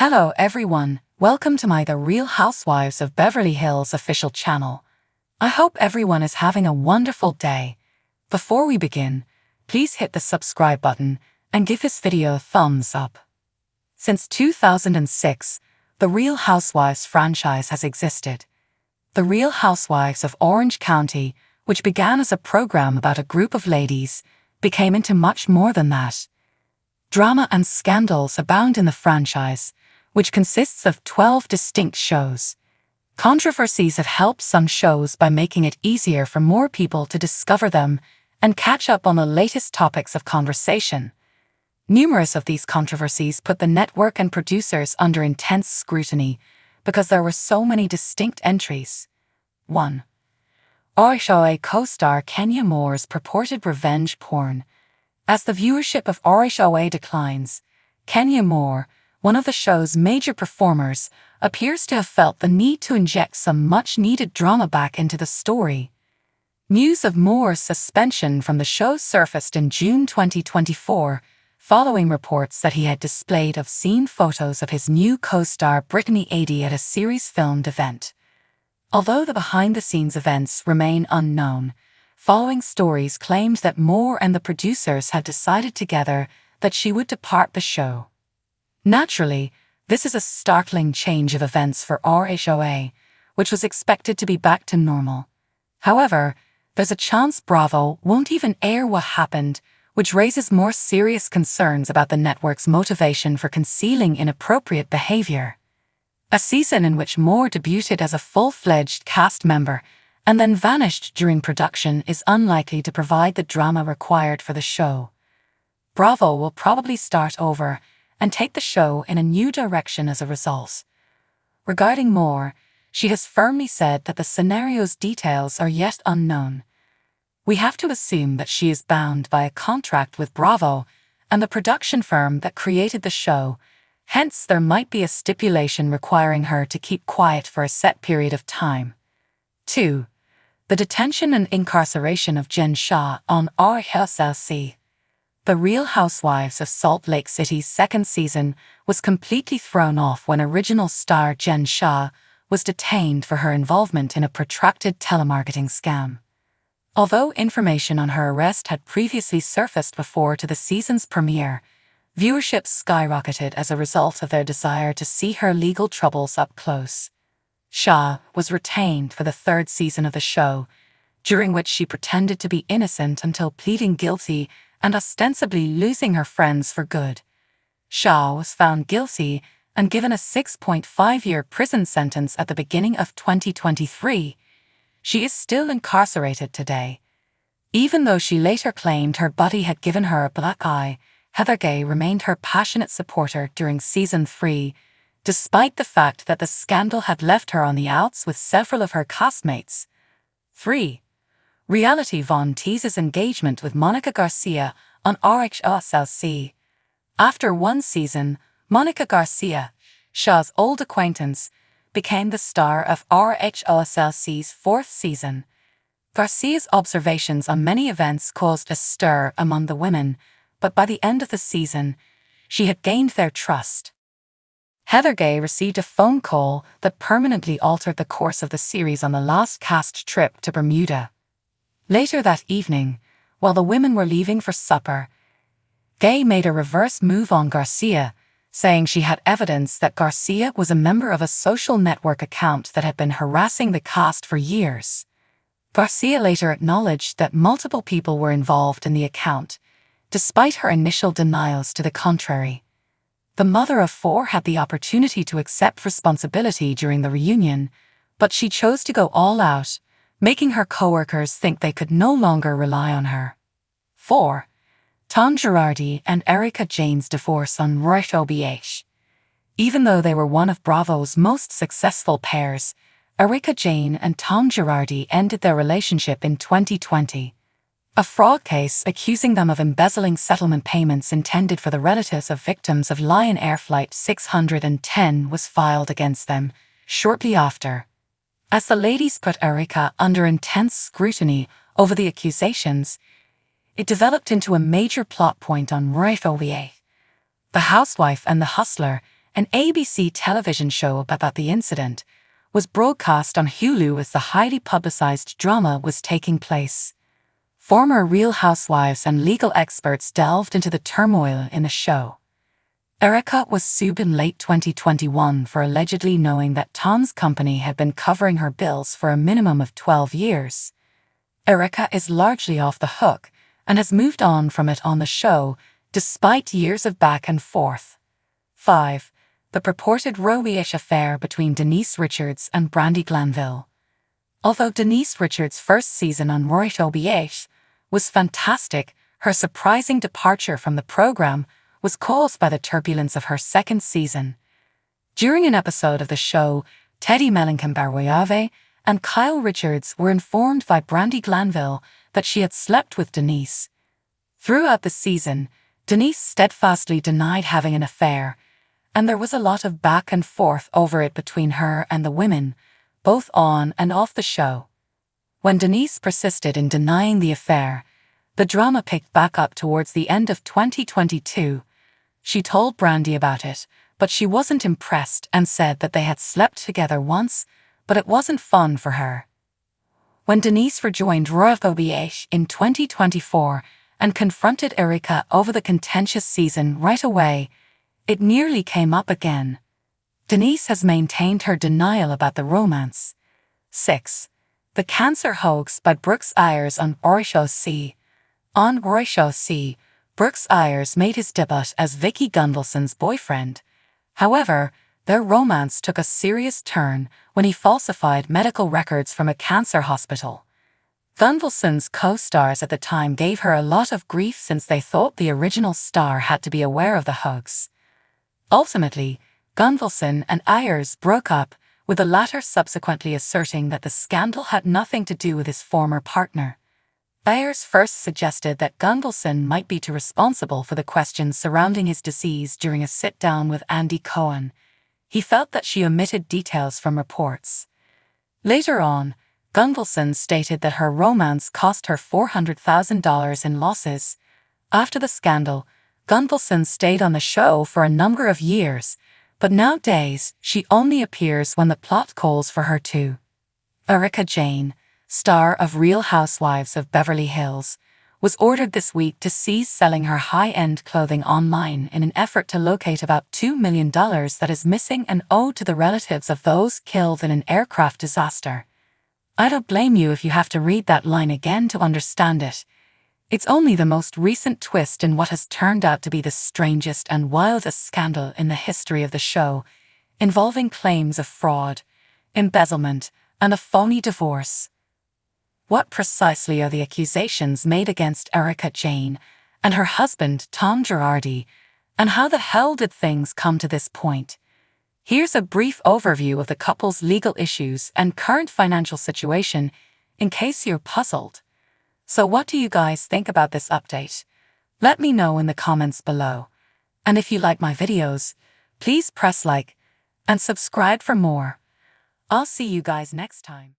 Hello everyone, welcome to my The Real Housewives of Beverly Hills official channel. I hope everyone is having a wonderful day. Before we begin, please hit the subscribe button and give this video a thumbs up. Since 2006, The Real Housewives franchise has existed. The Real Housewives of Orange County, which began as a program about a group of ladies, became into much more than that. Drama and scandals abound in the franchise, which consists of 12 distinct shows. Controversies have helped some shows by making it easier for more people to discover them and catch up on the latest topics of conversation. Numerous of these controversies put the network and producers under intense scrutiny because there were so many distinct entries. 1. RHOA co-star Kenya Moore's purported revenge porn. As the viewership of RHOA declines, Kenya Moore, one of the show's major performers, appears to have felt the need to inject some much-needed drama back into the story. News of Moore's suspension from the show surfaced in June 2024, following reports that he had displayed obscene photos of his new co-star Brittany Adie at a series-filmed event. Although the behind-the-scenes events remain unknown, following stories claimed that Moore and the producers had decided together that she would depart the show. Naturally, this is a startling change of events for RHOA, which was expected to be back to normal. However, there's a chance Bravo won't even air what happened, which raises more serious concerns about the network's motivation for concealing inappropriate behavior. A season in which Moore debuted as a full-fledged cast member and then vanished during production is unlikely to provide the drama required for the show. Bravo will probably start over and take the show in a new direction as a result. Regarding Moore, she has firmly said that the scenario's details are yet unknown. We have to assume that she is bound by a contract with Bravo and the production firm that created the show, hence there might be a stipulation requiring her to keep quiet for a set period of time. 2. The detention and incarceration of Jen Shah on RHOA. The Real Housewives of Salt Lake City's second season was completely thrown off when original star Jen Shah was detained for her involvement in a protracted telemarketing scam. Although information on her arrest had previously surfaced before to the season's premiere, viewership skyrocketed as a result of their desire to see her legal troubles up close. Shah was retained for the third season of the show, during which she pretended to be innocent until pleading guilty and ostensibly losing her friends for good. Shah was found guilty and given a 6.5-year prison sentence at the beginning of 2023. She is still incarcerated today. Even though she later claimed her buddy had given her a black eye, Heather Gay remained her passionate supporter during Season 3, despite the fact that the scandal had left her on the outs with several of her castmates. 3. Reality Von teases engagement with Monica Garcia on RHOA. After one season, Monica Garcia, Shah's old acquaintance, became the star of RHOA's fourth season. Garcia's observations on many events caused a stir among the women, but by the end of the season, she had gained their trust. Heather Gay received a phone call that permanently altered the course of the series on the last cast trip to Bermuda. Later that evening, while the women were leaving for supper, Gay made a reverse move on Garcia, saying she had evidence that Garcia was a member of a social network account that had been harassing the cast for years. Garcia later acknowledged that multiple people were involved in the account, despite her initial denials to the contrary. The mother of 4 had the opportunity to accept responsibility during the reunion, but she chose to go all out, making her coworkers think they could no longer rely on her. 4. Tom Girardi and Erika Jayne's divorce on RHOA. Even though they were one of Bravo's most successful pairs, Erika Jayne and Tom Girardi ended their relationship in 2020. A fraud case accusing them of embezzling settlement payments intended for the relatives of victims of Lion Air Flight 610 was filed against them shortly after. As the ladies put Erika under intense scrutiny over the accusations, it developed into a major plot point on RHOA. The housewife and the hustler an ABC television show about the incident, was broadcast on Hulu as the highly publicized drama was taking place. Former Real Housewives and legal experts delved into the turmoil in the show. Erika was sued in late 2021 for allegedly knowing that Tom's company had been covering her bills for a minimum of 12 years. Erika is largely off the hook and has moved on from it on the show, despite years of back and forth. 5. The purported row-ish affair between Denise Richards and Brandi Glanville. Although Denise Richards' first season on row-ish was fantastic, her surprising departure from the program was caused by the turbulence of her second season. During an episode of the show, Teddy Mellencamp and Kyle Richards were informed by Brandi Glanville that she had slept with Denise. Throughout the season, Denise steadfastly denied having an affair, and there was a lot of back and forth over it between her and the women, both on and off the show. When Denise persisted in denying the affair, the drama picked back up towards the end of 2022. She told Brandi about it, but she wasn't impressed and said that they had slept together once, but it wasn't fun for her. When Denise rejoined row-ish in 2024 and confronted Erika over the contentious season right away, it nearly came up again. Denise has maintained her denial about the romance. 6. The cancer hoax by Brooks Ayers on row-ish. On row-ish, Brooks Ayers made his debut as Vicki Gunvalson's boyfriend. However, their romance took a serious turn when he falsified medical records from a cancer hospital. Gunvalson's co-stars at the time gave her a lot of grief since they thought the original star had to be aware of the hoax. Ultimately, Gunvalson and Ayers broke up, with the latter subsequently asserting that the scandal had nothing to do with his former partner. Ayers first suggested that Gunvalson might be too responsible for the questions surrounding his disease during a sit-down with Andy Cohen. He felt that she omitted details from reports. Later on, Gunvalson stated that her romance cost her $400,000 in losses. After the scandal, Gunvalson stayed on the show for a number of years, but nowadays she only appears when the plot calls for her to. Erika Jayne, star of Real Housewives of Beverly Hills, was ordered this week to cease selling her high-end clothing online in an effort to locate about $2 million that is missing and owed to the relatives of those killed in an aircraft disaster. I don't blame you if you have to read that line again to understand it. It's only the most recent twist in what has turned out to be the strangest and wildest scandal in the history of the show, involving claims of fraud, embezzlement, and a phony divorce. What precisely are the accusations made against Erika Jayne and her husband Tom Girardi, and how the hell did things come to this point? Here's a brief overview of the couple's legal issues and current financial situation, in case you're puzzled. So what do you guys think about this update? Let me know in the comments below. And if you like my videos, please press like and subscribe for more. I'll see you guys next time.